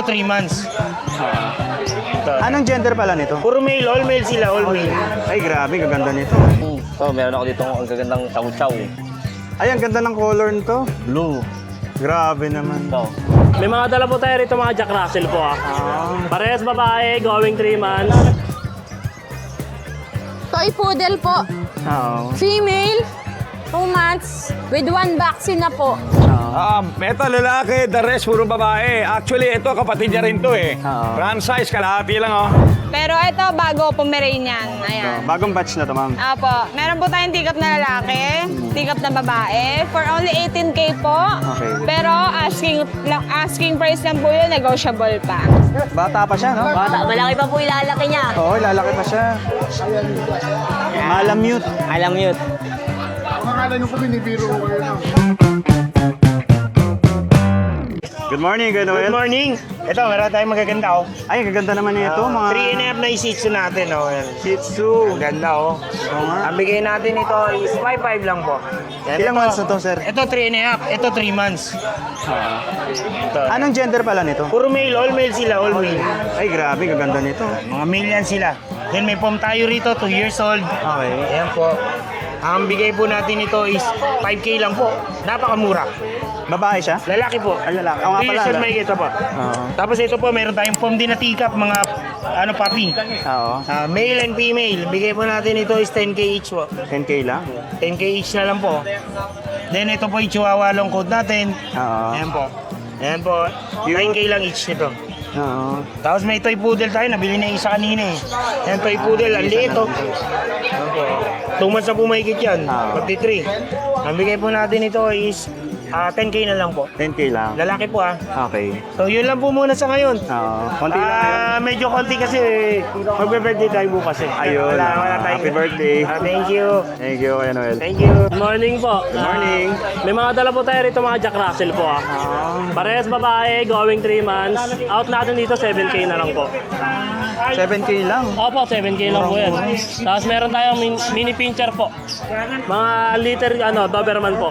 3 months. Anong gender pala nito? Puro male, all male sila, all male. Ay, grabe, gaganda nito. So, meron ako dito ang gagandang chow-chow. Ay, ang ganda ng color nito. Blue. Grabe naman. So, May mga dala po tayo rito mga Jack Russell po ah. Parehas babae, going 3 months. Toy poodle po. Oo. Female, 2 months, with 1 vaccine na po. Ito lalaki, the rest puro babae. Actually, ito kapatid niya rin to eh. Oo. Franchise, kalahati lang oh. Pero ito, bago Pomeranian. Ayan. Bagong batch na to, ma'am. Apo, meron po tayong tikap na lalaki, tikap na babae, for only 18K po. Okay. Pero asking price lang po yun, negotiable pa. Bata pa siya, no? Bata, malaki pa po ilalaki niya. Oo, lalaki pa siya. Malamute. Alam yun. Good morning, Kuya Good Noel. morning. Ito, meron tayong magaganda oh. Ay, ang gaganda naman nito, mga 3.5 na isitsu natin oh. Shih Tzu. Ang ganda oh. Oo nga. Ang bigay natin ito is 5.5 lang po. Yan, Ilang ito. months na to, sir? Ito 3.5, ito 3 months. Ito. Anong gender pala nito? Puro male, all male sila, all male. Ay, grabe, gaganda nito. Mga male yan sila. Then may pom tayo rito, 2 years old. Okay. Ayan po. Ang bigay po natin ito is 5K lang po. Napakamura. Babae siya? Lalaki po. Ay, lalaki. Oo nga 2 years pala, old may kita po. Oo. Tapos ito po, meron tayong pom din na teacup, mga puppy. Oo. Male and female. Bigay po natin ito is 10K each po. 10K lang? 10K each na lang po. Then ito po yung chihuahua long coat natin. Oo. Ayan po. Ayan po. 9K lang each nito. Oo. Tapos may toy poodle tayo. Nabili na yung isa kanina eh. Ayan toy poodle. Ang liit oh. Ayan po. 2 months na po mahigit yan. 53. Ang bigay po natin ito is 10K na lang po. 10K lang. Lalaki po ah. Okay. So yun lang po muna sa ngayon. Oo. Konti lang yun. Medyo konti kasi magbe-birthday tayo bukas eh. Ayun. Wala tayong... Happy birthday. Thank you. Thank you, Kuya Noel. Thank you. Good morning po. Good morning. May mga dala po tayo rito mga Jack Russell po ah. Parehas babae, going 3 months. Out natin dito 7K na lang po. 7K lang. Opo, 7K lang po yan. Tapos meron tayong mini pincher po. Mga liter, Doberman po.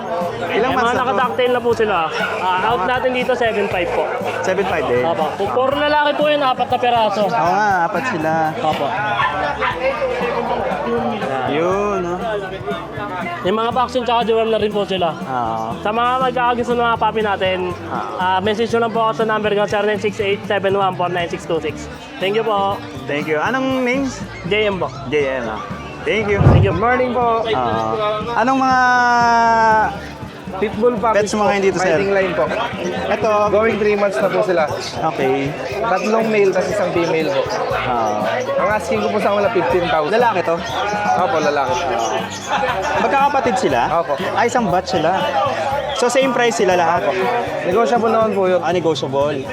Ilang May months mga na to? nakaducktail na po sila. Out natin dito 7.5 po. 7.5 din. Opo. Puro lalaki po yun, 4 na peraso. Oo nga, apat sila. Opo. Yun, no? Yung mga vaccine tsaka deworm na rin po sila. Oo. Sa mga mag-aagis ng mga papi natin, message nyo lang po ako sa number ko 0968-714-9626. Thank you po. Thank you. Anong names? JM po. JM, ah. Thank you. Thank you. Good morning po. Anong mga Pitbull pets puppies mo ngayon dito, sir? Fighting line po. Ito. Going 3 months na po sila. Okay. Tatlong male tapos isang female po. Ang asking ko po sa kanila 15,000. Lalaki to? Opo, lalaki. Magkakapatid sila? Opo. Ay, isang batch sila. So, same price sila lahat? Negotiable naman po yun. Negotiable.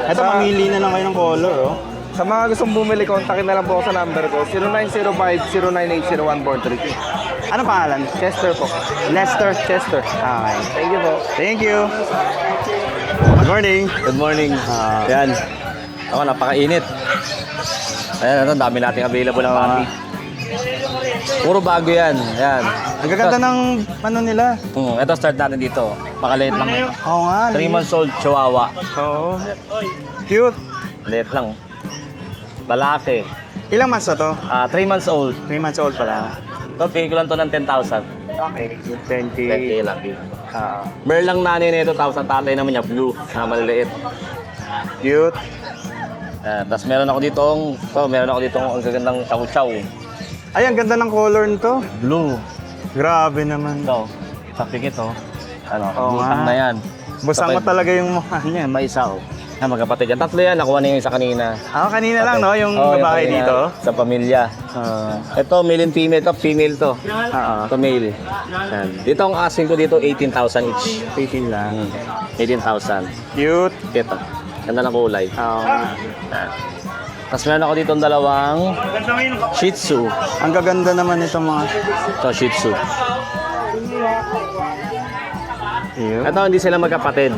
Ito, mamili na lang kayo ng color, oh. Sa mga gustong bumili, kontakin na lang po ako sa number ko. 0905-098-0143. Ano pangalan? Chester po. Lester? Chester. Okay. Thank you po. Thank you. Good morning. good morning. Yan. Ako, napakainit. Ayan, ito, dami nating available ng puppy. Puro bago yan. Ayan. Ang gaganda ng ano nila. Ito, start natin dito. Pakaliit lang. Oo nga. 3 months old, chihuahua. Oo. Cute. Liit lang. Lalaki. Ilang months na to? 3 months old. 3 months old pala. Ito, bigay ko lang to ng 10,000. Okay. 10K. 10K lang. Merl lang nanay nito, tapos ang tatay naman niya, blue, na maliliit. Cute. Tapos meron ako ditong ang gagandang chow-chow. Ay, ang ganda ng color nito. Blue. Grabe naman. Ito, sa pikit oh. Oo Busang nga. na yan. Busang mo talaga yung mukha niya. May isa oh. Magkapatid yan. Tatlo yan, nakuha na yung isa kanina. Kanina lang, no? Yung Oo, babae kanina, dito. Sa pamilya. Ito, male and female. Ito, female to. Ito, male. Yan. Dito ang asking ko dito, 18,000 each. 18 lang. 18,000. Cute. Ito. Ganda ng kulay. Oo. Yan. Tapos meron ako dito dalawang Shih Tzu. Ang gaganda naman itong mga... Ito, Shih Tzu. Cute. Ito, hindi sila magkapatid.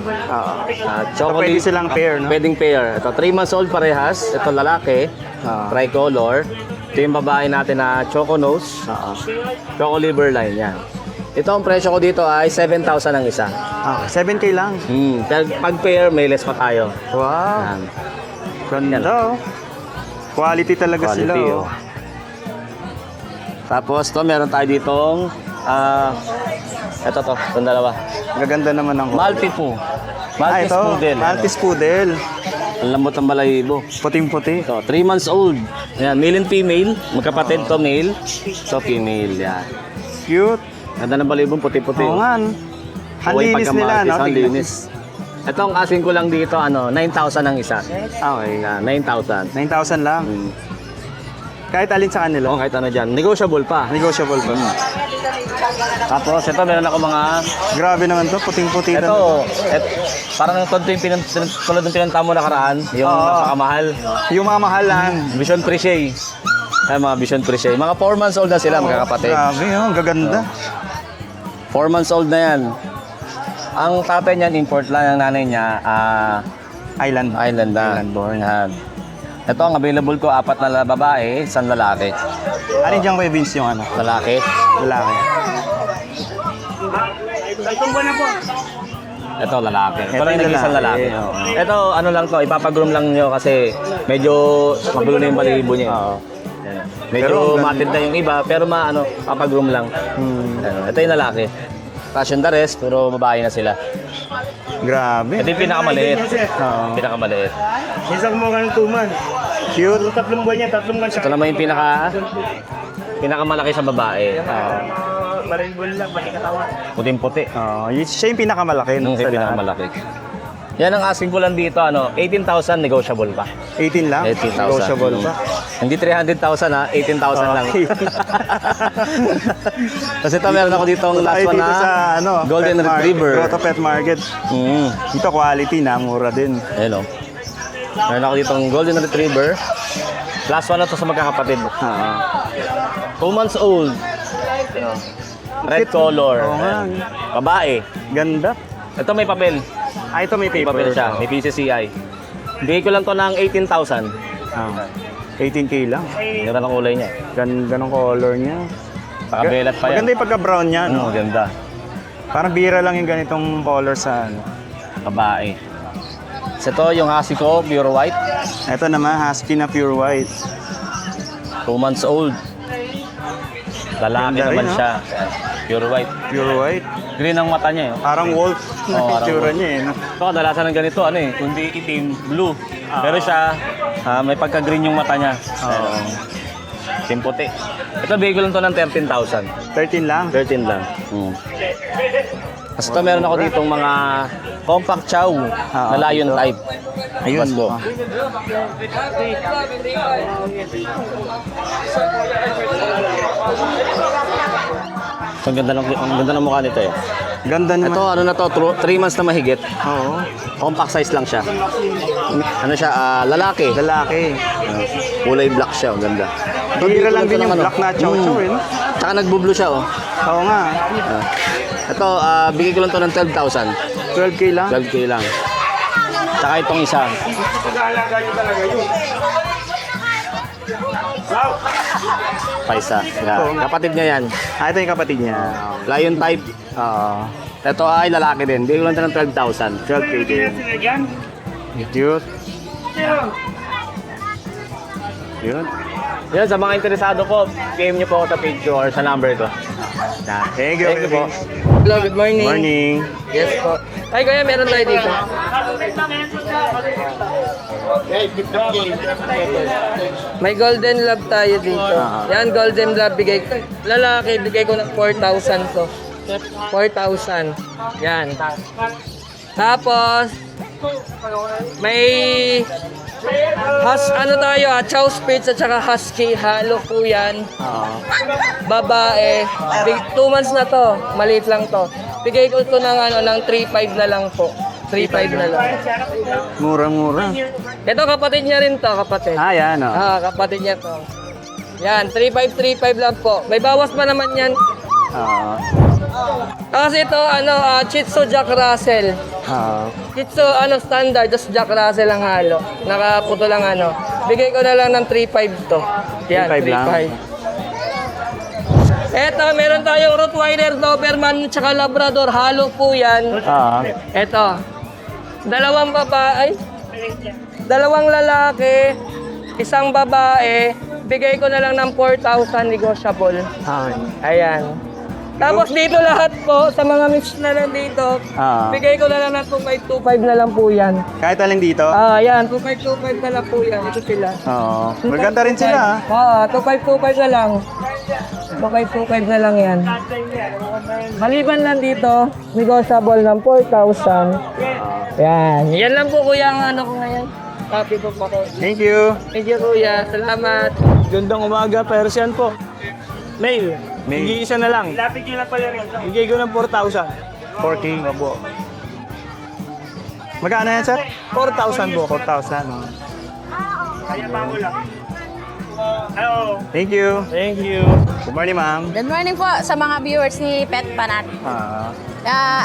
So, pwede silang pair, no? Pwedeng pair. Ito, 3 months old parehas. Ito, lalaki. Tricolor. Ito yung babae natin na Choco Nose. Choco Liver Line. Yan. Ito ang presyo ko dito ay 7,000 ang isa. Ah, 7K lang. Pero pag pair, may less pa tayo. Wow. Yan. Ganda oh. Quality talaga sila Quality, oh. oh. Tapos to meron tayo ditong ito itong dalawa. Gaganda naman ng Maltipoo. Ah, Maltese ito. Poodle. Maltese Poodle. Ang lambot ng balahibo. Puting-puti. Ito, 3 months old. Yan, male and female. Magkapatid to male. So female, yan. Cute. Ganda ng balibong puti-puti. Oo nga. Ang Okay, linis nila, no? Ang Tingnan. linis. Ito ang asking ko lang dito, 9,000 ang isa. Okay. Yan, 9,000. 9,000 lang. Kahit alin sa kanila. Oo, kahit ano dyan. Negotiable pa. Negotiable pa. Tapos ito, meron ako mga... Grabe naman to. Puting-puti. Ito, parang tulad ng pinanta mo nakaraan. Yung Oo. napakamahal. Yung mga mahalan. Vision Precieux. Ay, mga Vision Precieux. Mga 4 months old na sila, magkakapatid. Grabe, oh. Ang gaganda. 4 months old na yan. Ang tatay niyan, import lang. Ang nanay niya, Island. Island na. Island born. Yan. Ito, ang available ko, 4 na babae, 1 lalaki. Ano dyan Kuya Vince yung ano? Lalaki. Lalaki. Ito, lalaki. Ito Ito lang yung yung isang lalaki. lalaki. Oo. Ito, ano lang to, ipapag-groom lang nyo kasi medyo magulo na yung balibo niya. Oo. Yan. Pero Medyo ang ganda. matid na yung iba, pero papag-groom lang. Ito yung lalaki. Passion the rest, pero babae na sila. Grabe. Ito yung pinakamaliit. Oo. Pinakamaliit. Isang mo ng 2 months. Cute. 3 buwan niya, 3 months Ito siya. naman yung pinakamalaki sa babae. Maribol lang, pati katawan. Puting-puti. Siya yung pinakamalaki. Nung sa sa lahat. pinakamalaki. Yan ang asking ko lang dito, 18,000 negotiable pa. 18 lang? 18,000. Negotiable pa. Hindi 300,000 ha, 18,000 lang. Okay. Kasi ito meron ako dito ang last Tayo one dito na sa Golden Pet Market, Retriever. Grotto Pet Market. Dito quality na, mura din. Ayun o. Meron ako dito ang Golden Retriever. Last one na to sa magkakapatid. 2 months old. Red color. Oo nga. Babae. Ganda. Ito may papel. Ito may May paper. papel siya. May PCCI. Bigay ko lang to ng 18,000. 18K lang. Ganda ng kulay niya. Ganda ng color niya. Pakabelat pa yan. Maganda yung pagka-brown niya, no? Maganda. Parang bira lang yung ganitong color sa ano. Babae. So ito yung husky ko, pure white. Ito naman, husky na pure white. 2 months old. Lalaki Ganda naman rin, siya. Pure white. Pure white. Green ang mata niya. Parang wolf na Oo, parang itsura wolf. niya, eh. No? Ito kadalasan ng ganito, kundi itim, blue. Pero siya, may pagka-green yung mata niya. Itim puti. Ito, bigay ko lang to ng 13,000. 13 lang. 13 lang. Tapos ito meron ako ditong mga compact chow na lion ito. type. Ayun. Basbo. So, ang ganda ng mukha nito eh. Ganda naman. Ito, ano na to, 3 months na mahigit. Oo. Compact size lang siya. Ano siya, lalaki. Lalaki. Kulay black siya, ang ganda. Bira lang din yung Ano? black na chow-chow, eh. No? Tsaka nagbo-blue siya, oh. Oo nga. Ito, bigay ko lang to ng 12,000. 12K lang. 12K lang. Tsaka itong isa. Paisa. Yan. Kapatid niya yan. Ito yung kapatid niya. Lion type. Oo. Ito ay lalaki din. Bigay ko lang to ng 12,000. 12K din. Cute. Yun. Yan, sa mga interesado po, PM niyo po ako sa page or sa number ko. Thank you. Thank you po. Hello, good morning. Morning. Yes po. Ay, kuya, meron tayo dito. May golden lab tayo dito. Yan, golden lab bigay ko. Lalaki, bigay ko ng 4,000 to. 4,000. Yan. Tapos, may ano tayo, chow spitz at saka husky, halo po yan. Babae, 2 months na to, maliit lang to. Bigay ko to ng 3,500 na lang po. 3,500 na lang. Mura-mura. Ito kapatid niya rin to, kapatid. Yan. Kapatid niya to. Yan, 3,535 lang po. May bawas pa naman yan. Kasi ito, Shih Tzu Jack Russell. Shih Tzu, standard, just Jack Russell ang halo. Nakaputo lang Bigay ko na lang ng 3,500 to. Yan, 3,500 lang. 3,500. Eto, meron tayong Rottweiler, Doberman, tsaka Labrador. Halo po yan. Eto. Dalawang babae. Dalawang lalaki. Isang babae. Bigay ko na lang ng 4,000 negotiable. Ayan. Tapos dito lahat po, sa mga mix na lang dito, bigay ko na lang ng 2,525 na lang po yan. Kahit alin dito? Yan, 2,525 na lang po yan. Ito sila. Oo. Maganda rin sila. 2,525 na lang. 2,525 na lang yan. Maliban lang dito, negotiable ng 4,000. Yan. Yan lang po kuya ang ano ko ngayon. Happy po po ko. Thank you. Thank you kuya. Salamat. Gandang umaga, Persian po. Mail. May Isa na lang. Lapit nyo lang pala rin. Bigay ko ng 4,000. 14. Magkano yan, sir? 4,000 po. 4,000. Kaya pa ko lang. Hello. Thank you. Thank you. Good morning, ma'am. Good morning po sa mga viewers ni Pet Panat.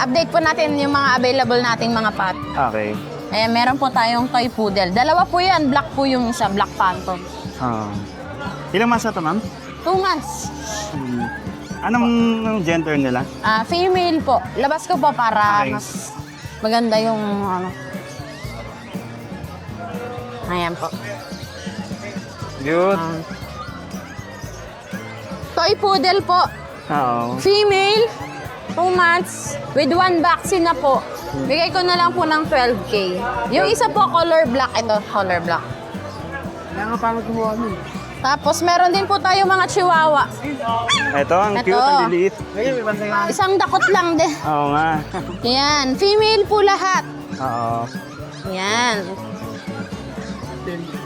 Update po natin yung mga available nating mga pet. Okay. Ayan, meron po tayong toy poodle. Dalawa po yan. Black po yung isa, Black Phantom. Ilang months na to, ma'am? 2 months. Anong gender nila? Female po. Labas ko po para Okay. mas maganda yung ano. Ayan po. Good. Toy poodle po. Oo. Female, 2 months, with 1 vaccine na po. Bigay ko na lang po ng 12K. Yung isa po, color black. Ito, color black. Tapos, meron din po tayo mga chihuahua. Ito, ang Ito. cute, ang liliit. Isang dakot lang din. Oo nga. Yan, female po lahat. Oo. Yan.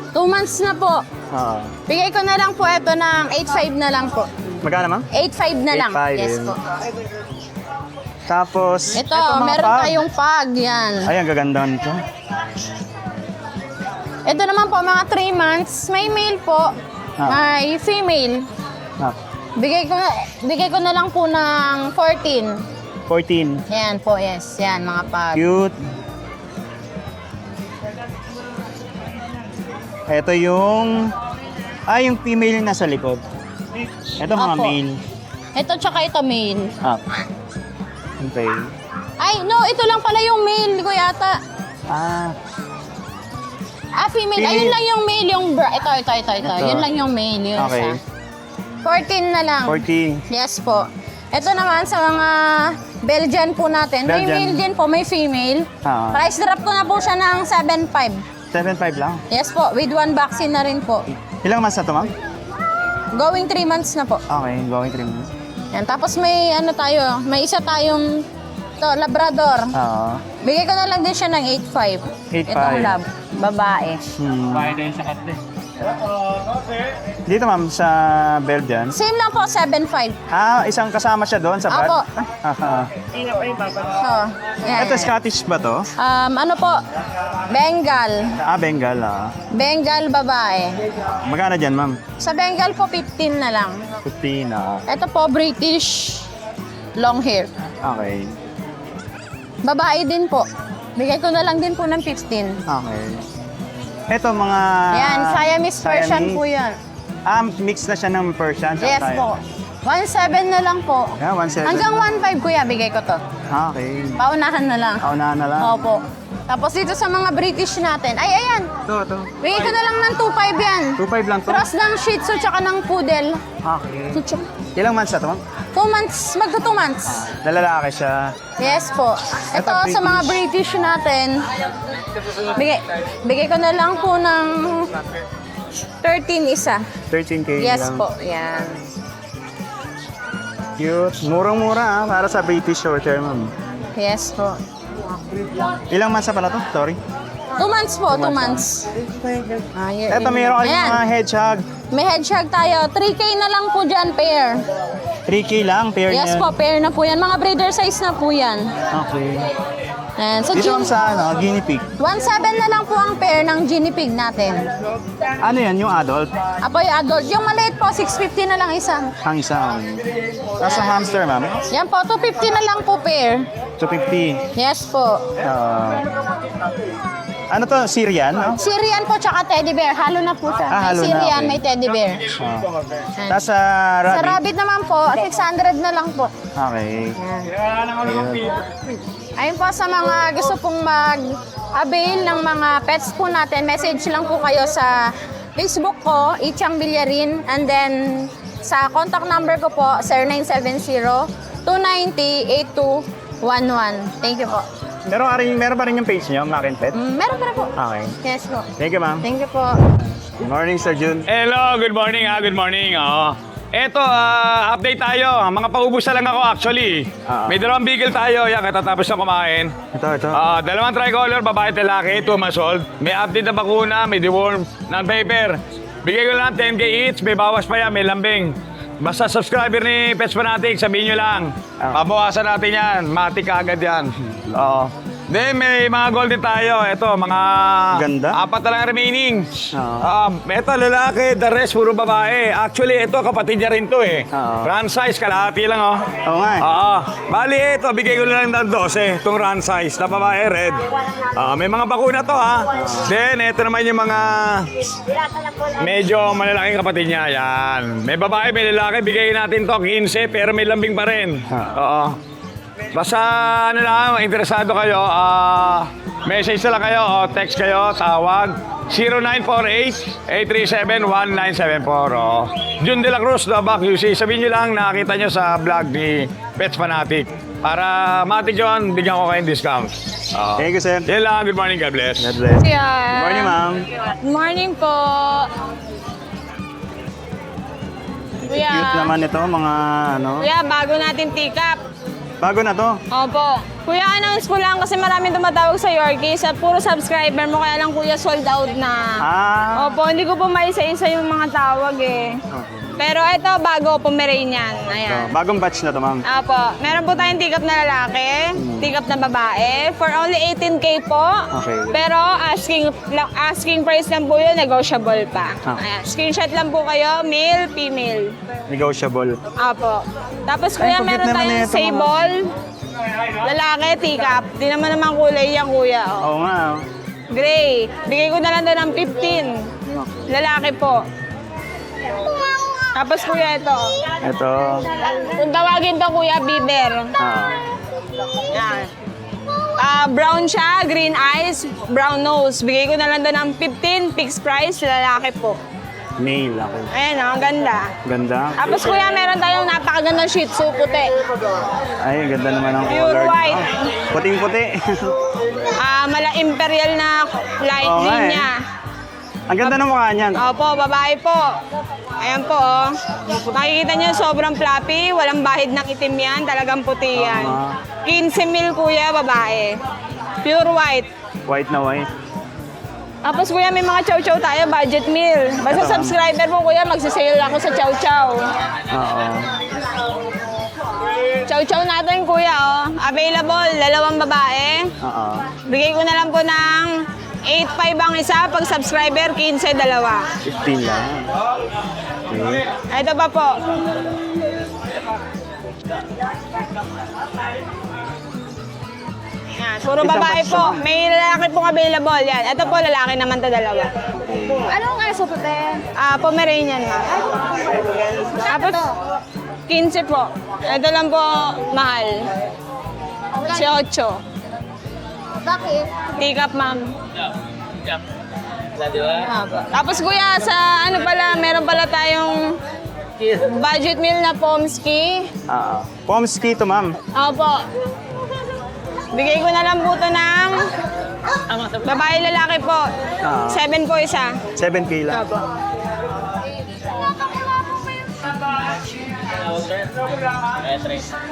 2 months na po. Oo. Bigay ko na lang po ito ng 8.5 na lang po. Magkano, ma'am? 8.5 na lang. 8.5 Yes yun. po. Tapos, Ito, mga meron pug. tayong pug. Yan. Ay, ang gaganda nito. Ito naman po, mga 3 months. May male po. May female. Bigay ko na lang po ng 14. 14. Yan po, yes. Yan, mga pug. Cute. Ito yung... yung female yung nasa likod. Ito mga Apo. male. Ito tsaka ito male. Okay. Ay, no, ito lang pala yung male ko yata. Female. Female. Ayun lang yung male, yung ito. Yun lang yung male, yun Okay. isa. 14 na lang. 14. Yes po. Ito naman sa mga Belgian po natin. May Belgian. male din po, may female. Ah. Price drop ko na po siya ng 7.5. 7.5 lang. Yes po, with 1 vaccine na rin po. Ilang months na to, ma'am? Going 3 months na po. Okay, going 3 months. Yan. Tapos may ano tayo, may isa tayong Labrador. Oo. Bigay ko na lang din siya ng 8.5. 8.5. Itong lab, babae. Dito, ma'am, sa Belgian. Same lang po, 7.5. Isang kasama siya doon sa bag? Apo. So, yan. Ito, Scottish ba to? Ano po? Bengal. Bengal, Bengal babae. Magkano dyan, ma'am? Sa Bengal po, 15 na lang. 15, Ito po, British long hair. Okay. Babae din po. Bigay ko na lang din po ng 15. Okay. Ito, mga... Yan, Siamese Persian po yan. Mix na siya ng Persian. sa Yes Siam. po. 1.7 na lang po. Yeah, 1.7. Hanggang 1.5 kuya, bigay ko to. Okay. Paunahan na lang. Unahan na lang. Opo. Tapos dito sa mga British natin, ayan. Ito. Bigay ko na lang ng 2.5 yan. 2.5 lang to? Cross ng Shih Tzu tsaka ng Poodle. Okay. Ilang months na to, ma'am? 2 months, magto 2 months. Lalaki siya. Yes po. Ito sa mga British natin, bigay ko na lang po ng 13 isa. 13K Yes lang. po, yan. Cute. Murang-mura, para sa British Shorthair, ma'am. Yes po. Ilang months na pala to? Sorry. 2 months po, 2 months. Ito, mayroon kayong Ayan. mga hedgehog. May hedgehog tayo. 3K na lang po dyan, pair. 3K lang, pair Yes niyan. po, pair na po yan. Mga breeder size na po yan. Okay. Ayan. So, Dito, ma'am, sa guinea pig. 1.7 na lang po ang pair ng guinea pig natin. Ano yan, yung adult? Apo yung adult. Yung maliit po, 650 na lang isa. Ang isa, okay. Nasa hamster, ma'am? Yan po, 250 na lang po pair. 250. Yes po. Ano to? Syrian? No? Syrian po tsaka teddy bear. Halo na po siya. Ah, halo may na, Syrian, okay. may teddy bear. Tapos sa Sa rabbit? rabbit naman po, 600 na lang po. Okay. Ayun po sa mga gusto pong mag-avail ng mga pets po natin, message lang po kayo sa Facebook ko, Ichang Villarin, and then sa contact number ko po, 0970-290-8211. Thank you po. Meron pa rin yung page nyo, Mac and Pet? Meron pa rin po. Okay. Yes po. Thank you, ma'am. Thank you po. Good morning, Sir Jun. Hello, good morning good morning. Eto, update tayo. Mga paubos na lang ako actually. May dalawang bigel tayo. Yan, katatapos na kumain. Ito. Dalawang tricolor, babae at lalaki, 2 months old. May update na bakuna, may deworm, non-paper. Bigay ko lang 10K each, may bawas pa yan, may lambing. Basta subscriber ni Pets Fanatic, sabihin nyo lang. Pabawasan natin yan, matik agad yan. Oo. Then may mga golden tayo. Ito, mga Ganda. 4 na lang remaining. Ito, lalaki, the rest, puro babae. Actually, ito, kapatid niya rin to eh. Run size, kalahati lang oh. Oo nga eh. Bali, ito, bigay ko lang ng 12. Itong run size na babae, red. May mga bakuna to ha. Then, ito naman yung mga medyo malalaking kapatid niya. Yan. May babae, may lalaki. Bigay natin to 15, pero may lambing pa rin. Basta ano lang, interesado kayo, message na lang kayo o text kayo, tawag 0948-837-1974. Jun de la Cruz, Dabac, UC. Sabihin nyo lang, nakakita nyo sa vlog ni Pets Fanatic. Para matik yun, bigyan ko kayong discount. Thank you, sir. Yan lang, good morning, God bless. God bless. Yeah. Good morning, ma'am. Good morning po. Cute naman ito, mga ano. Kuya, bago natin teacup. Bago na to. Opo. Kuya, announce ko lang kasi maraming tumatawag sa Yorkie. Sa puro subscriber mo, kaya lang kuya sold out na. Opo, hindi ko po maisa-isa yung mga tawag eh. Pero ito, bago, Pomeranian. Ayan. Bagong batch na to, ma'am. Apo, meron po tayong teacup na lalaki, teacup na babae, for only 18K po. Okay. Pero asking price lang po yun, negotiable pa. Ayan, screenshot lang po kayo, male, female. Negotiable. Apo. Tapos kuya, Ay, meron naman tayong ito, sable, lalaki, teacup. Di naman kulay yan, kuya. Oh. Oo nga. Gray. Bigay ko na lang doon ng 15. Lalaki po. Tapos kuya, ito. Ito. Kung tawagin to kuya, Bieber. Yan. Brown siya, green eyes, brown nose. Bigay ko na lang doon ng 15, fixed price, lalaki po. Male ako. Ayan, ang ganda. Ganda. Tapos kuya, meron tayong napakagandang Shih Tzu puti. Ay, ganda naman ang Pure color. white. Puting-puti. Mala imperial na light Oo nga eh. linya. Ang ganda ng mukha niyan. Opo, babae po. Ayan po, oh. Makikita niyo, sobrang fluffy. Walang bahid ng itim yan. Talagang puti yan. 15 mil, kuya, babae. Pure white. White na white. Tapos, kuya, may mga chow-chow tayo, budget meal. Basta subscriber mo, kuya, magsisale ako sa chow-chow. Oo. Chow-chow natin, kuya, oh. Available, 2 babae. Oo. Bigay ko na lang po ng 8.5 ang isa. Pag subscriber, 15, 2. 15 lang. Okay. Ito pa po. Yan, puro Isang babae batch po. naman. May lalaki pong available. Yan. Ito po, lalaki naman to 2. Anong aso po, te? Pomeranian na. Tapos, 15 po. Ito lang po, mahal. 18. Bakit? Teacup, ma'am. Tapos kuya, sa ano pala, meron pala tayong budget meal na Pomsky. Oo. Pomsky to, ma'am. Opo. Bigay ko na lang po ito ng babae lalaki po. 7 po isa. 7K lang. Opo.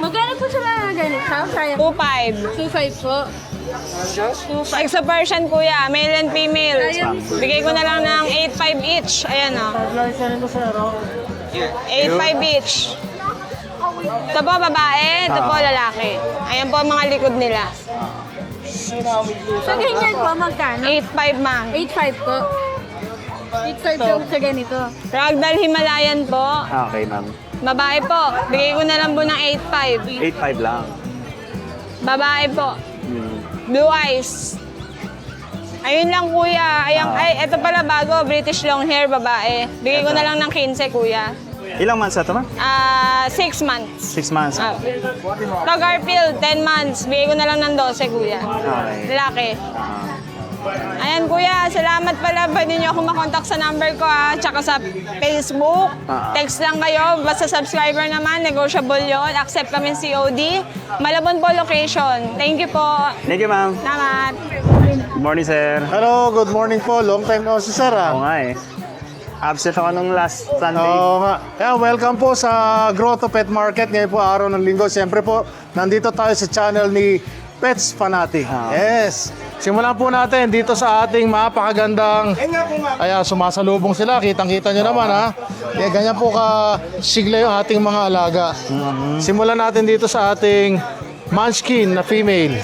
Magkano po sila ganito? 2.5. 2.5 po. Pag sa Persian kuya, male and female. Bigay ko na lang ng 8.5 each. Ayan o. 8.5 each. Ito po babae, ito po lalaki. Ayan po ang mga likod nila. Sa ganyan po, magkano? 8.5 ma'am. 8.5 po. 8.5 po sa ganito. Ragdoll Himalayan po. Okay, ma'am. Babae po. Bigay ko na lang po ng 8.5. 8.5 lang. Babae po. Blue eyes. Ayun lang kuya. Ay, ito pala bago, British long hair, babae. Bigay ko na lang ng 15 kuya. Ilang months na ito, ma'am? 6 months. 6 months. To Garfield, 10 months. Bigay ko na lang ng 12 kuya. Okay. Lalaki. Ayan kuya, salamat pala. Pwede niyo ako makontak sa number ko tsaka sa Facebook. Text lang kayo. Basta subscriber naman, negotiable yon. Accept kami COD. Malabon po location. Thank you po. Thank you, ma'am. Salamat. Good morning, sir. Hello, good morning po. Long time no si sir Oo nga eh. Absent ako nung last Sunday. Oo nga. Yeah, welcome po sa Grotto Pet Market. Ngayon po araw ng linggo. Siyempre po, nandito tayo sa channel ni Pets Fanatic. Yes. Simulan po natin dito sa ating mapakagandang... Ayan, sumasalubong sila. Kitang-kita nyo naman ha. Yeah, ganyan po ka-sigla yung ating mga alaga. Simulan natin dito sa ating Munchkin na female.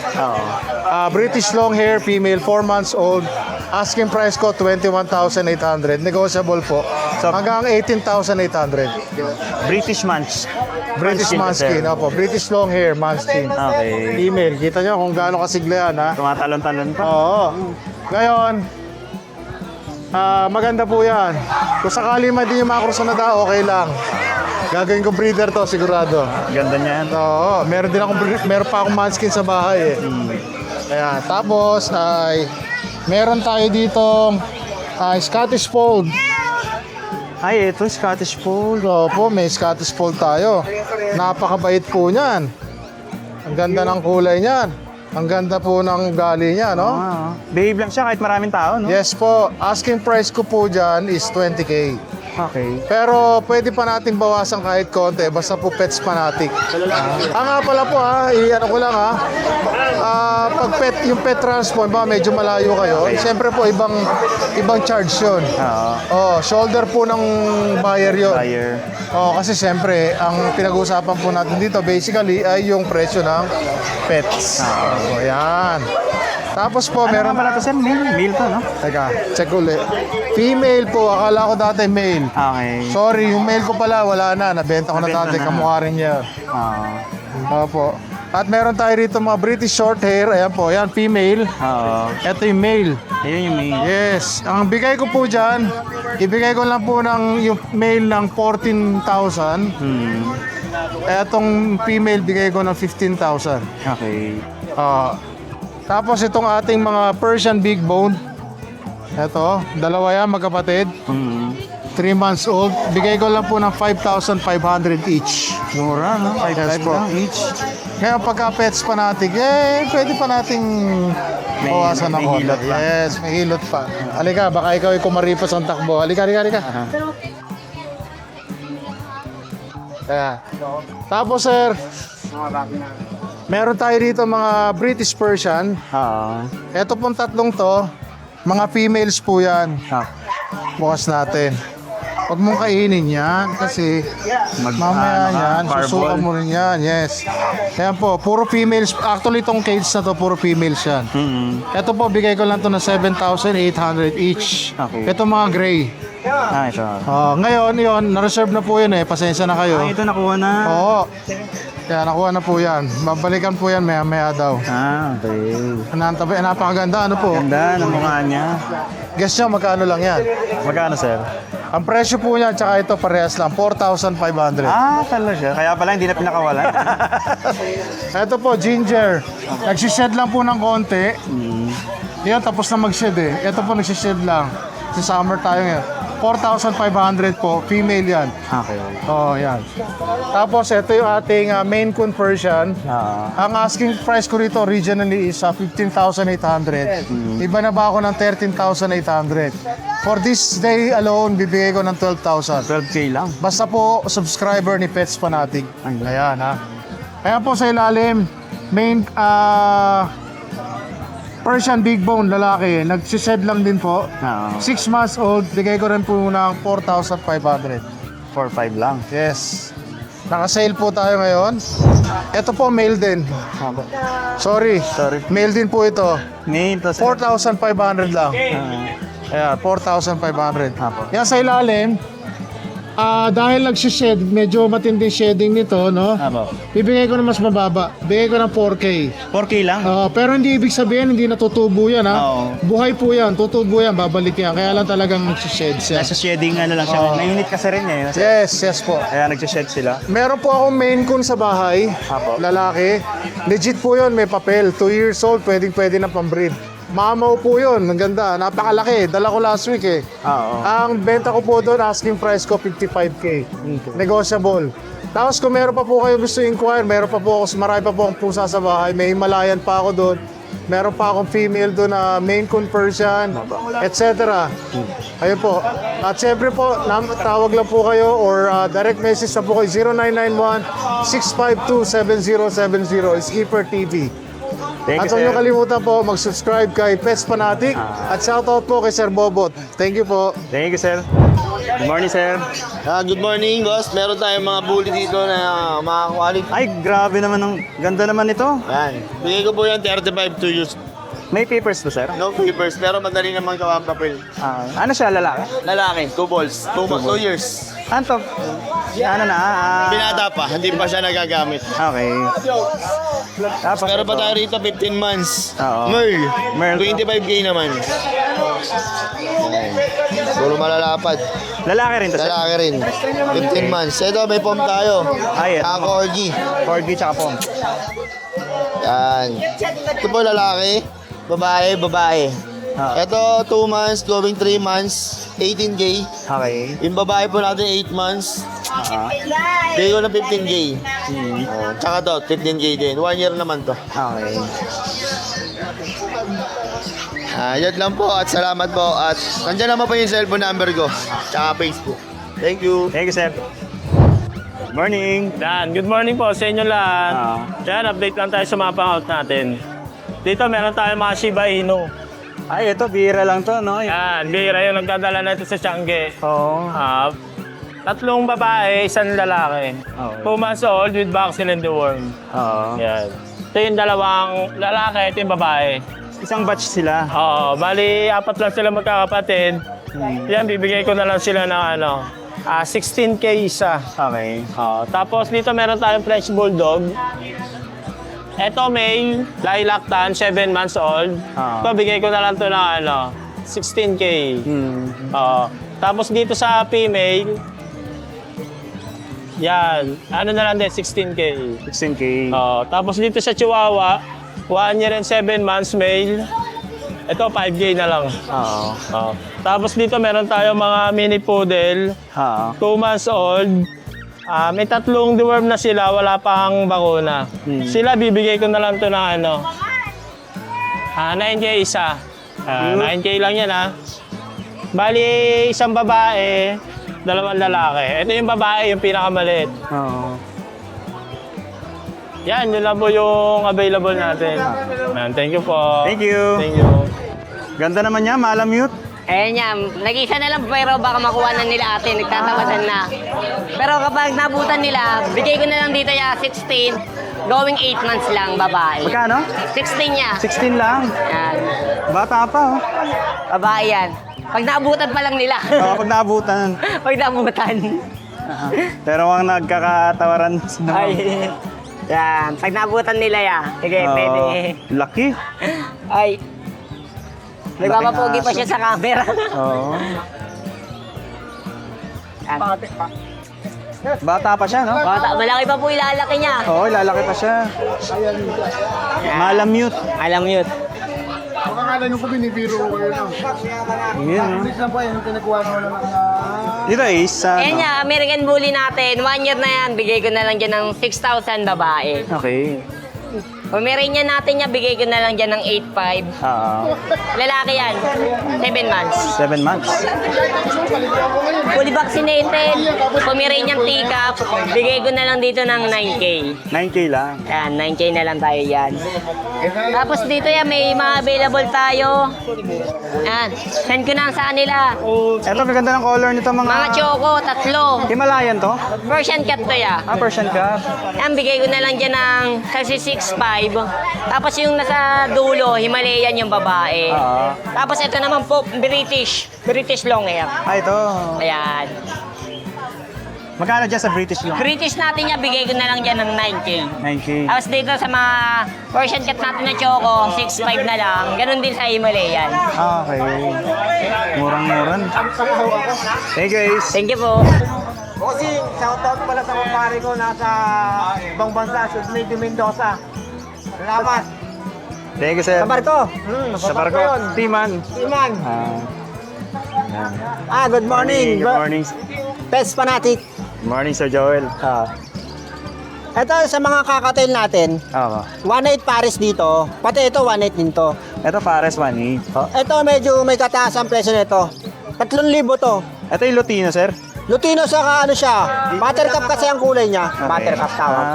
British long hair female, 4 months old. Asking price ko 21,800. Negotiable po. Hanggang 18,800. British Munch. British Munchkin, opo. British long hair Munchkin. Okay. Female. Kita nyo kung gaano kasigla yan, ha? Tumatalon-talon pa. Oo. Ngayon, maganda po yan. Kung sakali man din yung makrosa na okay lang. Gagawin ko breeder to, sigurado. Ganda niyan. Oo. Meron pa akong Munchkin sa bahay, eh. Ayan. Tapos, meron tayo ditong Scottish Fold. Ay, ito Scottish Fold. Opo, may Scottish Fold tayo. Napakabait po niyan. Ang ganda ng kulay niyan. Ang ganda po ng ugali niya, no? Behave lang siya kahit maraming tao, no? Yes po. Asking price ko po dyan is 20K. Okay. Pero pwede pa nating bawasan kahit konti. Basta po Pets Fanatic. Nga pala po ano ko lang pag yung pet transport ba medyo malayo kayo. Siyempre po ibang charge yun. Shoulder po ng buyer yun. Kasi siyempre ang pinag-uusapan po natin dito basically ay yung presyo ng pets. Ayan. Tapos po, meron pala to, sir? Male to, no? Teka, check ulit. Female po, akala ko dati male. Okay. Sorry, yung male ko pala, wala na. Nabenta ko na dati, kamukha rin niya. Opo. At meron tayo rito mga British short hair. Ayan po, ayan, female. Ito yung male. Ayun yung male. Yes. Ang bigay ko po dyan, ibigay ko lang po yung male ng 14,000. Etong female, bigay ko ng 15,000. Okay. Tapos itong ating mga Persian Big Bone. Ito, dalawa yan magkapatid. 3 months old. Bigay ko lang po ng 5,500 each. Mura, no? 5,500 lang each. Kaya pagka Pets Fanatic, pwede pa nating bawasan ng hilot pa. Yes, may hilot pa. Halika, baka ikaw ay kumaripas ang takbo. Halika. Tapos sir, meron tayo dito mga British Persian. Ito pong tatlong to, mga females po yan. Bukas natin. Huwag mong kainin yan kasi mamaya yan, susuka mo rin yan. Yes. Ayan po, puro females. Actually, itong cage na to, puro females yan. Ito po, bigay ko lang to na 7,800 each. Ito mga gray. Ito. Ngayon, yun, na-reserve na po yun eh. Pasensya na kayo. Ito nakuha na. Oo. Kaya nakuha na po yan. Babalikan po yan maya daw. Okay. Napakaganda, ano po? Ganda ng mukha niya. Guess nyo, magkano lang yan? Magkano, sir? Ang presyo po niya, tsaka ito parehas lang, 4,500. Talaga siya. Kaya pala hindi na pinakawalan. Ito po, ginger. Nagsished lang po ng konti. Yan, tapos na mag-shed eh. Ito po, nagsished lang. Sa summer tayo ngayon. 4,500 po, female yan. Okay. Yan. Tapos, ito yung ating Maine Coon Persian. Ang asking price ko rito originally is 15,800. Iba na ba ako ng 13,800? For this day alone, bibigay ko ng 12,000. 12K lang. Basta po, subscriber ni Pets Fanatic. Ayan ha. Ayan po sa ilalim, main Persian Big Bone, lalaki. Nagsished lang din po. 6 months old, bigay ko rin po ng 4,500. 4-5 lang. Yes. Naka-sale po tayo ngayon. Ito po, male din. Sorry. Male din po ito. Male to, sir. 4,500 lang. Ayan, 4,500. Yan sa ilalim, dahil nagsished, medyo matinding shedding nito, no? Apo. Bibigay ko na mas mababa. Bigay ko ng 4K. 4K lang? Pero hindi ibig sabihin hindi natutubo yan, ha? Oo. Buhay po yan, tutubo yan, babalik yan. Kaya lang talagang nagsished siya. Nasa shedding ano lang siya. Oo. May unit kasi rin eh. Yes po. Kaya nagsished sila. Meron po akong Maine Coon sa bahay, lalaki. Legit po yun, may papel. 2 years old, pwede na pambreed. Mamaw po yun, ang ganda, napakalaki. Dala ko last week eh. Oo. Ang benta ko po doon, asking price ko 55K. Negotiable. Tapos kung meron pa po kayo gusto inquire, meron pa po ako, marami pa po akong pusa sa bahay. May Himalayan pa ako doon. Meron pa akong female doon na Maine Coon Persian, etc. Ayun po. At syempre po, tawag lang po kayo or direct message na po kayo 0991-652-7070 is Keeper TV. Thank At you, huwag sir. niyo kalimutan po mag-subscribe kay Pets Fanatic at shoutout po kay Sir Bobot. Thank you po. Thank you, sir. Good morning, sir. Good morning, boss. Meron tayong mga bully dito na mga quality. Ay, grabe naman. Ang ganda naman ito. Yan. Bigay ko po yan 35 to use. May papers ba, sir? No papers, pero madali naman gawa ang papel. Ano siya, lalaki? Lalaki, 2 balls. 2 years. Ano to? Ano na? Binata pa, hindi pa siya nagagamit. Okay. Tapos Pero pa ito. tayo rito, 15 months. Oo. Merl, 25K naman. Puro malalapad. Lalaki rin to, sir? Lalaki rin. 15 months. Ito, may pom tayo. Ay, ito. Ako, Orgy. Corgi tsaka pom. Yan. Ito po lalaki. Babae. Ito, 2 months, going 3 months, 18K. Okay. Yung babae po natin, 8 months. Bigay ko na 15K. Tsaka to, 15K din. 1 year naman to. Okay. Yun lang po at salamat po. At nandiyan naman po yung cellphone number ko. Tsaka Facebook. Thank you. Thank you, sir. Morning. Yan, good morning po sa inyo lahat. Yan, update lang tayo sa mga pang-out natin. Dito meron tayong mga Shiba Inu. Ay, ito, bira lang to, no? Yan, bira yung nagdadala na ito sa Tiangge. Oo. 3 babae, 1 lalaki. Okay. 2 months old with vaccine and deworm. Oo. Yan. Ito yung 2 lalaki, ito yung babae. Isang batch sila. Oo, bali 4 lang sila magkakapatid. Yan, bibigay ko na lang sila ng 16K isa. Okay. Tapos dito meron tayong French Bulldog. Ito male, lilac tan, 7 months old. Ito, bigay ko na lang ito ng 16K. Tapos dito sa female, yan, ano na lang din, 16K. 16K. Tapos dito sa Chihuahua, 1 year and 7 months male. Ito, 5K na lang. Tapos dito meron tayong mga mini poodle, 2 months old. May 3 deworm na sila, wala pang bakuna. Sila, bibigay ko na lang ito ng 9K isa. 9K lang yan, Bali, 1 babae, 2 lalaki. Ito yung babae, yung pinakamaliit. Yan, yun lang po yung available natin. Thank you po. Thank you. Thank you. Ganda naman niya, malamute. Eh niya, nag-isa na lang pero baka makuha na nila ate, nagtatawasan na. Pero kapag nabutan nila, bigay ko na lang dito ya 16, going 8 months lang, babae. Magkano? 16 niya. 16 lang. Yan. Bata pa, oh. Babae yan. Pag naabutan pa lang nila. Kapag naabutan. Pag naabutan. Pero ang nagkakatawaran. Ay. Yan. Pag naabutan nila yan. Sige, pwede. Lucky. Ay. Nagpapapogi pa siya sa camera. Oo. Yan. Bata pa siya, no? Malaki pa po ilalaki niya. Oo, lalaki pa siya. Malamute. Malamute. Ang akala nyo po binibiro ko kayo na. Yun, no? Lang po yung pinagkuha ko lang Dito is, Ayan niya, American Bully natin. 1 year na yan. Bigay ko na lang dyan ng 6,000 babae. Okay. Pomeranian natin niya, bigay ko na lang dyan ng 8,500. Lalaki yan, 7 months. 7 months. Fully vaccinated, Pomeranian teacup, bigay ko na lang dito ng 9K. 9K lang. Yan, 9K na lang tayo yan. Tapos dito yan, may mga available tayo. Yan, send ko na sa kanila. Ito, maganda ng color nito mga... Mga choco, 3. Himalayan to? Persian cat to ya. Persian cat. Yan, bigay ko na lang dyan ng 6,500. Tapos yung nasa dulo, Himalayan yung babae. Tapos ito naman po, British long hair. Ito. Ayan. Magkano dyan sa British yung British natin niya, bigay ko na lang dyan ng 9K. 9K? Tapos dito sa mga Persian cat natin na choco, 6.5 na lang. Ganon din sa Himalayan. Okay. Murang-muran. Thank you, Ace. Thank you po. Kasi, shoutout pala sa kumpare ko nasa ibang bansa, Sydney de Mendoza. Salamat. Thank you, sir. Sa barko. Sa barko. Timan. Iman. Good Morning. Good morning. Pets Fanatic. Good morning, Sir Joel. Ito sa mga kakatail natin, Oo. 1.8 pares dito. Pati ito, 1.8 din to. Ito, Pares 1 Ito medyo may kataas ang presyo nito. 3,000 to. Ito yung Lutino, sir. Lutino sa ano siya, buttercup kasi ang kulay niya. Buttercup tawag.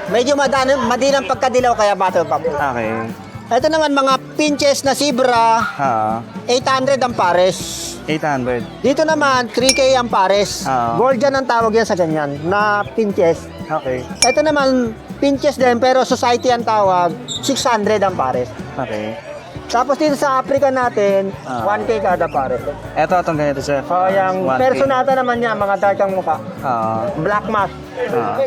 Medyo madinang pagkadilaw kaya buttercup. Okay. Ito naman mga pinches na zebra, 800 ang pares. 800. Dito naman, 3K ang pares. Golden ang tawag yan sa ganyan, na pinches. Okay. Ito naman, pinches din, pero society ang tawag, 600 ang pares. Okay. Tapos dito sa Africa natin, 1K kada pares. Ito, itong ganito, sir. So, yung 1K. personata naman niya, mga dark ang mukha. Black mask.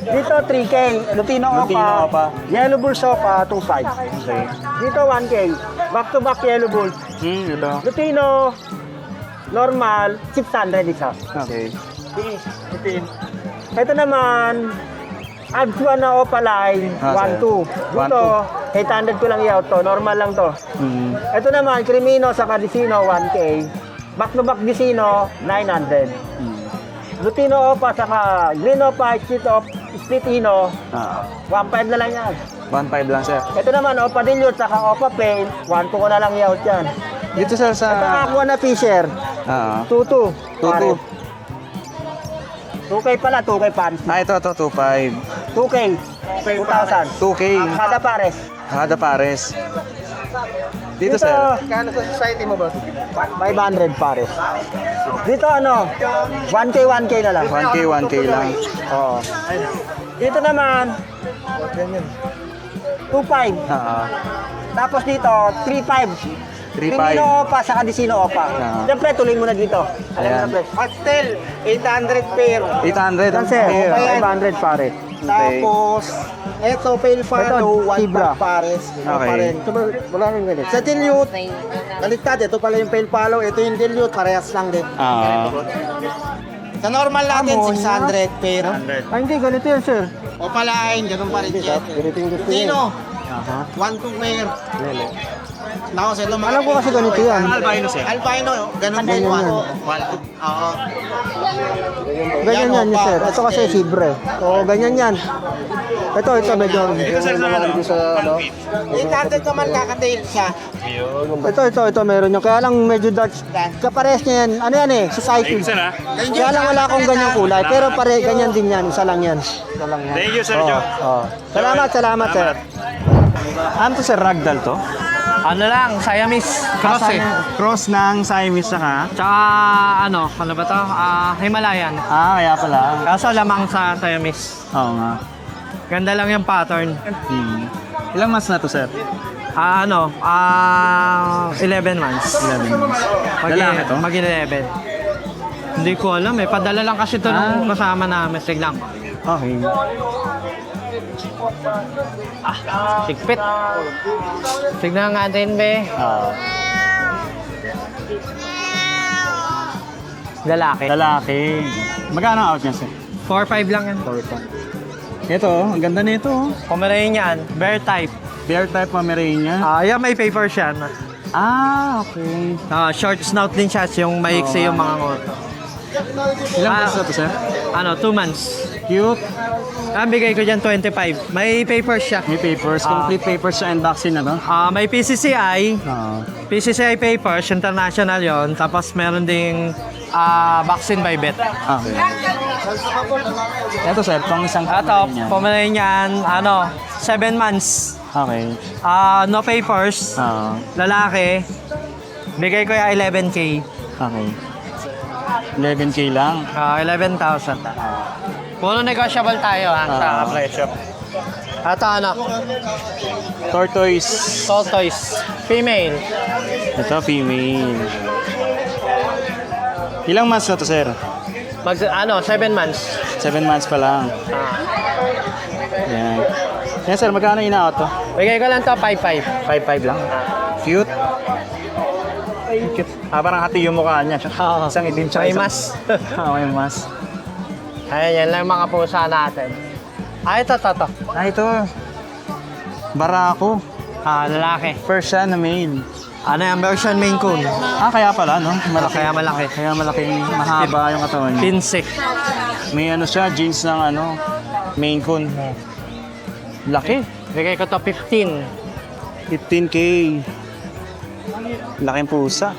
Dito, 3K. Lutino Opa. Yellow Bull Sopa, 2.5. Okay. Dito, 1K. Back to back Yellow Bull. Ito. Lutino, normal, 600 isa. Okay. Ito naman, Absua na Opaline, 1.2. Dito, 800 ko lang i-out to. Normal lang to. Ito naman, Crimino sa Cadicino, 1K. Back to back Dicino, 900. Lutino Opa saka Green Opa, Splitino, 1.5 na lang yan. 1.5 lang, sir. Ito naman, Opa Dilute saka Opa Pain, 1.2 ko na lang i-out yan. Dito, sir, sa... Ito Aqua na Fisher, 2.2. 2.2. 2K pala, 2K pares. Ito, 2.5. 2K, 2,000. 2K. Kada pares. Kada Pares. Dito, sir. Kano sa society mo ba? 500 pares. Dito ano, 1K, 1K na lang. 1K, 1K lang. Oo. Dito naman, 2.5. Tapos dito, 3.5. 3.5. Crimino Opa sa Cadicino Opa. Siyempre, tuloy mo na dito. Alam mo na, pre. Pastel, 800 pair. 800 ang Kasi, pair. 500 pares. Tapos, Ito, pale follow, 1 pares. Okay. Wala rin ganit. Sa dilute, baliktad, ito pala yung pale follow, ito yung dilute, parehas lang din. Sa normal natin, 600 pero. Hindi, ganito yan, sir. O palain, ganun pa rin yan. Ganito yung gusto niya. Dino, 1-2 pair. Nako, sir, alam ko kasi ganito yan. Albino, sir. Albino, ganun din yan. Oo. Ganyan yan, sir. Ito kasi sibre. Oo, ganyan yan. Ito, medyo. Ito, sir, sa ano? Intanted naman kakatail siya. Ito, meron nyo. Kaya lang medyo dark. Kapares niya yan. Ano yan eh? Society. Kaya lang wala akong ganyang kulay. Pero ganyan din yan. Isa lang yan. Thank you, Sir Joe. Salamat, sir. Ano to, sir? Ragdoll to? Ano lang, Siamese. Cross eh. Cross ng Siamese saka? Tsaka ano ba to? Himalayan. Kaya pala. Kaso lamang sa Siamese. Oo nga. Ganda lang yung pattern. Ilang months na to, sir? 11 months. 11 months. Lalaki to? Mag-11. Hindi ko alam eh. Padala lang kasi ito nung kasama namin. Siglang. Okay. Sigpit. Tignan natin, be. Lalaki. Magkano out niya, sir? 4-5 lang yan. Ito, ang ganda nito. Pomeranian, bear type. Bear type Pomeranian. Yan may papers yan. Okay. Short snout din siya, yung maiksi yung mga ngoto. Ilang months na to, sir? 2 months. Cute. Bigay ko dyan 25. May papers siya. May papers. Complete papers sa and vaccine na to? May PCCI. PCCI papers, international yon. Tapos meron ding vaccine by vet. Okay. Ito, sir, itong isang Pomeranian, 7 months. Okay. No papers. Lalaki. Bigay ko yung 11K. Okay. 11K lang. 11,000. Puro negotiable tayo sa presyo. Ito tortoise, female. Ito, female. Ilang months na to, sir? 7 months. 7 months pa lang. Yan. Yan sir, magkano ina-out to? Bigay ko lang to 5-5. 5.5 lang. Cute. Cute. Parang hati yung mukha niya. Isang itim tsaka May isang... mas. May mas. Ayan, yan lang mga pusa natin. Ito. Ito. Barako. Lalaki. Persian na male. Ano yung version Maine Coon? Kaya pala, no? Malaki. Kaya malaki. Kaya malaking mahaba yung katawan niya. Pinsik. May ano siya, jeans ng Maine Coon. Laki. Bigay ko to 15. 15K. Laking pusa.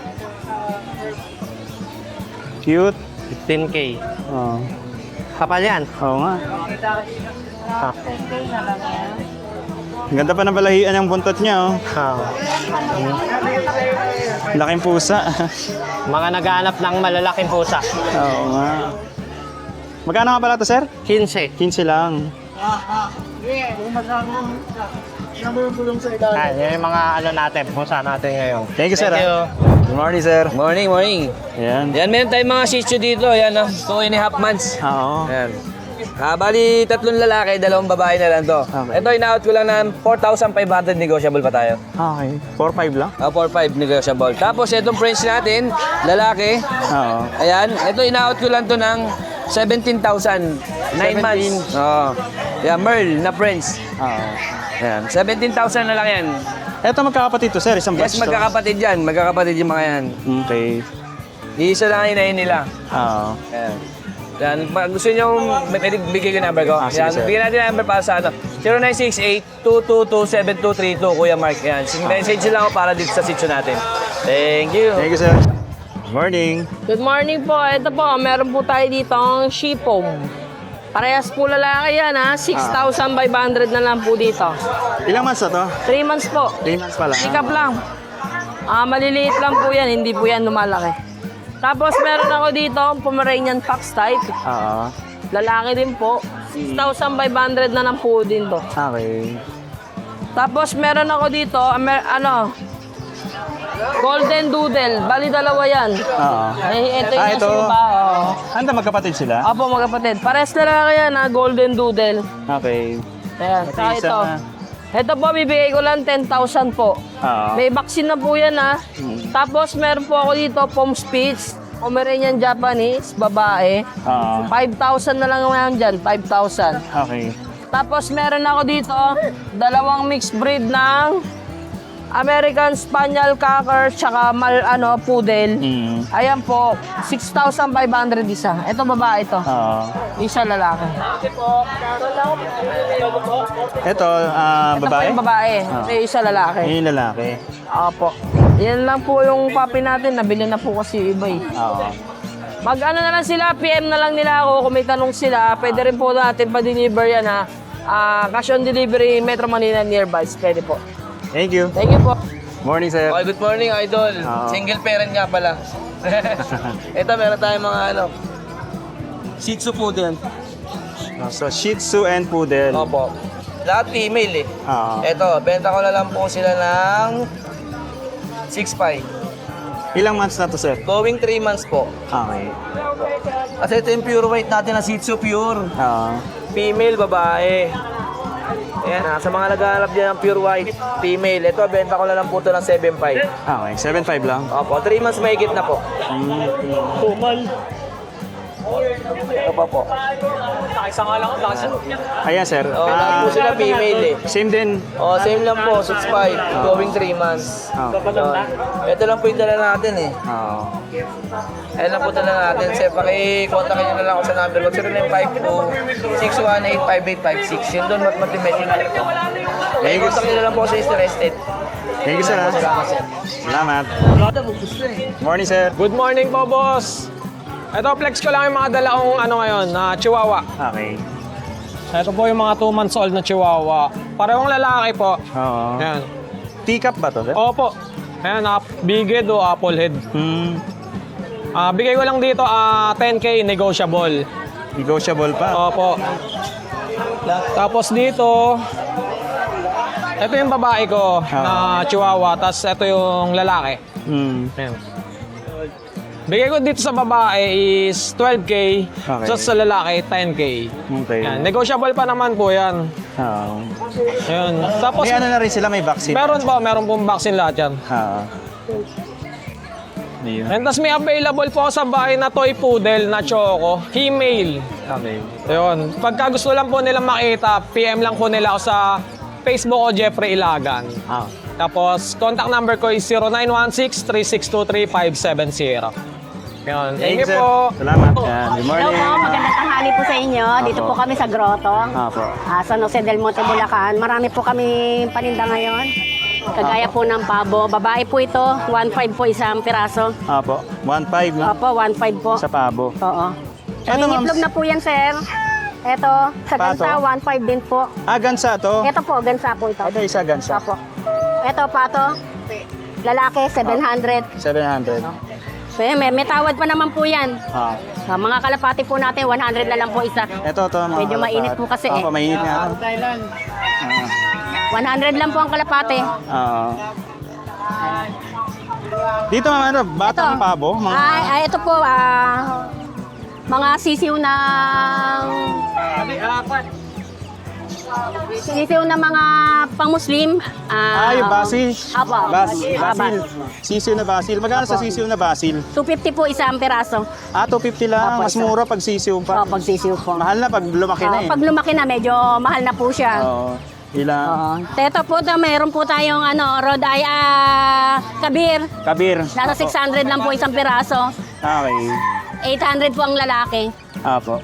Cute. 15K. Oh. Kapal yan. Oo nga. Ang ganda pa ng balahian yung buntot niya, oh. Laking pusa. Mga naghahanap ng malalaking pusa. Oo nga. Magkano nga pala to, sir? 15. 15 lang. Ayan, yun yung mga natin, pusa natin ngayon. Thank you, sir. Thank you. Good morning, sir. Morning. Ayan. Yan, meron tayong mga shih tzu dito. Yan, 2.5 months. Oo. Yan. Bali, 3 lalaki, 2 babae na lang to. Okay. Ito, ina-out ko lang ng 4,500, negotiable pa tayo. Okay. 4-5 lang? 4,500 negotiable. Tapos, itong French natin, lalaki. Oo. Ayan, ito, ina-out ko lang to ng 17,000. 9 months. Oo. Yan, Merle na French. Oo. Ayan, 17,000 na lang yan. Eto magkakapatid to, sir. Isang Yes, batch to. magkakapatid yan. Magkakapatid yung mga yan. Okay. Iisa lang ang inahin nila. Oo. Ayan. Yan, pag gusto nyo, pwede bigay ko yung number ko. Sige, Yan, sir. bigyan natin ang number para sa 0968-222-7232, Kuya Mark. Yan, message lang ako para dito sa sitio natin. Thank you. Thank you, sir. Morning. Good morning po. Ito po, meron po tayo dito ang Shipom. Parehas po lalaki yan ha. 6,500 na lang po dito. Ilang months na to? 3 months po. 3 months pa lang. Pick up lang. Maliliit lang po yan, hindi po yan lumalaki. Tapos meron ako dito, Pomeranian Fox type. Oo. Lalaki din po. 6,500 na lang po din to. Okay. Tapos meron ako dito, Golden Doodle. Bali dalawa yan. Oo. Ito yung ito. nasa iba. Anda, magkapatid sila? Opo, magkapatid. Pares lalaki yan ha, Golden Doodle. Okay. Ayan, Ito saka isa ito. na. Ito po, bibigay ko lang 10,000 po. Oo. May vaccine na po yan ha. Tapos meron po ako dito, Pom Spitz, Pomeranian Japanese, babae. Oo. 5,000 na lang ngayon dyan, 5,000. Okay. Tapos meron ako dito, 2 mixed breed ng American Spaniel Cocker, tsaka Poodle. Ayan po, 6,500 isa. Ito babae ito. Oo. Isa lalaki. Ito, Ito po babae? yung babae. Ito yung isa lalaki. Yun yung lalaki. Opo. Yan lang po yung puppy natin. Nabili na po kasi iba eh. Oo. Mag-ano na lang sila, PM na lang nila ako. Kung may tanong sila, pwede rin po natin pa-deliver yan ha. Cash on delivery, Metro Manila nearby. Pwede po. Thank you. Thank you po. Morning, sir. Okay, good morning, idol. Oo. Single parent nga pala. Ito, meron tayong mga Shih Tzu Poodle. So, Shih Tzu and Poodle. Opo. Lahat female eh. Oo. Ito, benta ko na lang po sila ng 6.5. Ilang months na to, sir? Going 3 months po. Okay. Kasi ito yung pure white natin na Shih Tzu pure. Oo. Female, babae. Ayan, sa mga naghahanap dyan ng pure white, female. Ito, benta ko na lang po ito ng 7.5. Okay, 7.5 lang. Opo, 3 months mahigit na po. Ito pa po. Ayan, sir. Lahat po sila female eh. Same din. Same lang po, 6.5, going 3 months. Ito lang po yung dala natin eh. Oo. Ayan lang po dala natin. Sir, paki-contact nyo na lang ako sa number. Wag 0952-618-5856. Yun doon, mat-message na ito. Contact nyo na lang po sa interested. Thank you, sir. Salamat, sir. Salamat. Morning, sir. Good morning po, boss. Ito, flex ko lang yung mga dala kong ngayon, na Chihuahua. Okay. Ito po yung mga 2 months old na Chihuahua. Parehong lalaki po. Oo. Ayan. Teacup ba to, sir? Opo. Ayan, big head o apple head. Bigay ko lang dito 10K negotiable. Negotiable pa. Opo. Tapos dito, ito yung babae ko na Chihuahua, tapos ito yung lalaki. Ayan. Bigay ko dito sa babae is 12K, Okay. so sa lalaki 10K. Okay. Yan, negotiable pa naman po yan. Oo. Ayun. Tapos, May ano na rin sila, may vaccine. meron pong vaccine lahat yan. Oo. Ayun. And tapos may available po sa bahay na toy poodle na choco, female. Okay. Ayun. Pagka gusto lang po nilang makita, PM lang po nila ako sa Facebook o Jeffrey Ilagan. Ah. Tapos, contact number ko is 0916-3623-570. Yun. Thank you sir. po. Salamat. Yan. Good morning. Hello po, magandang tanghali po sa inyo. Dito po kami sa Grotto. Apo. San Jose del Monte, Bulacan. Marami po kami paninda ngayon. Kagaya po ng pabo. Babae po ito, 1.5 po isang piraso. Apo. 1.5 na. Opo, 1.5 po. Sa pabo. Oo. Ano, ma'am? Nangingitlog na po yan, sir. Ito, sa Pato? gansa, 1.5 din po. Ah, gansa to. Ito po, gansa po ito. Ito isa gansa. Opo. Ito, pato. Lalaki, 700. 700. So, may tawad pa naman po yan. Ah. Sa mga kalapati po natin, 100 na lang po isa. Ito to. Mga Medyo mainit po kasi Apo, eh. mainit nga. 100 lang po ang kalapati. Oo. Dito mga ano, batang pabo. Mga... Ay, ito po, mga sisiw ng... Sisiw na mga pang-Muslim. yung basil. Apo. Basil. Sisiw na basil. Magkano sa sisiw na basil? 250 po isang piraso. Ah, 250 lang. Apo, Mas mura pag sisiw pa. Pag sisiw po. Mahal na pag lumaki na eh. Pag lumaki na, medyo mahal na po siya. Oo. Ilang? Oo. Ito po, mayroon po tayong Rhode Kabir. Kabir. Nasa 600 lang po isang piraso. Okay. 800 po ang lalaki. Apo.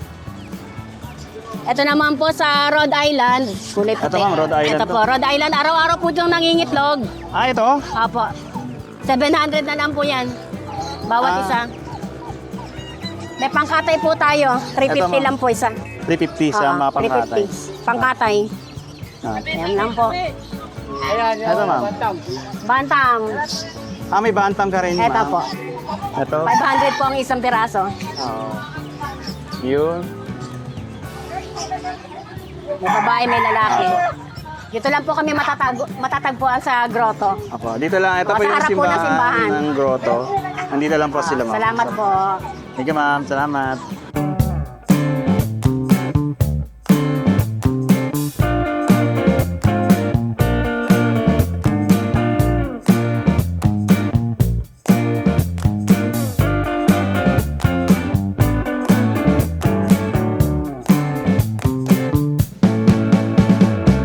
Ito naman po sa Rhode Island. Kulay puti. Ito, ma'am, Rhode Island Ito po, Rhode Island. Araw-araw po itong nangingitlog. Ah, ito? Apo. 700 na lang po yan. Bawat isa. May pangkatay po tayo. 350 Ito, ma'am. lang po isa. 350 sa mga pangkatay. 350. Pangkatay. Ah. Yan lang po. Ito, ma'am. Bantam. Ah, may bantam ka rin, ma'am. Ito po. Ito? 500 po ang isang piraso. Oo. Yun. May babae, may lalaki. Dito lang po kami matatagpuan sa grotto. Apo, dito lang. Ito po Sa yung harap po ng simbahan. ng grotto. Nandito lang po sila, ma'am. Salamat po. Thank you, ma'am. Salamat.